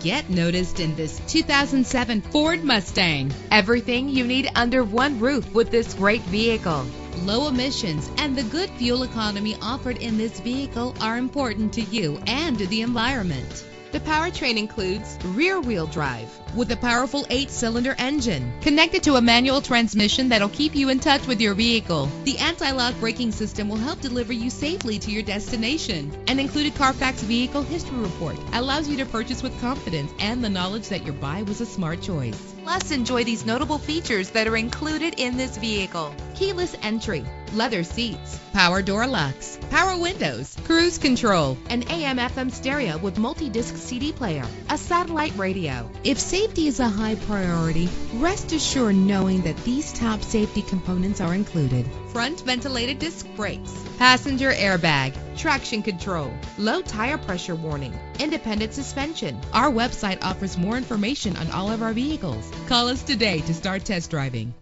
Get noticed in this 2007 Ford Mustang. Everything you need under one roof with this great vehicle. Low emissions and the good fuel economy offered in this vehicle are important to you and to the environment. The powertrain includes rear-wheel drive With a powerful 8-cylinder engine connected to a manual transmission that'll keep you in touch with your vehicle. The anti-lock braking system will help deliver you safely to your destination. An included Carfax Vehicle History Report allows you to purchase with confidence and the knowledge that your buy was a smart choice. Plus, enjoy these notable features that are included in this vehicle: Keyless entry, leather seats, power door locks, power windows, cruise control, an AM/FM stereo with multi-disc CD player, a satellite radio. If safety is a high priority, rest assured knowing that these top safety components are included: front ventilated disc brakes, passenger airbag, traction control, low tire pressure warning, independent suspension. Our website offers more information on all of our vehicles. Call us today to start test driving.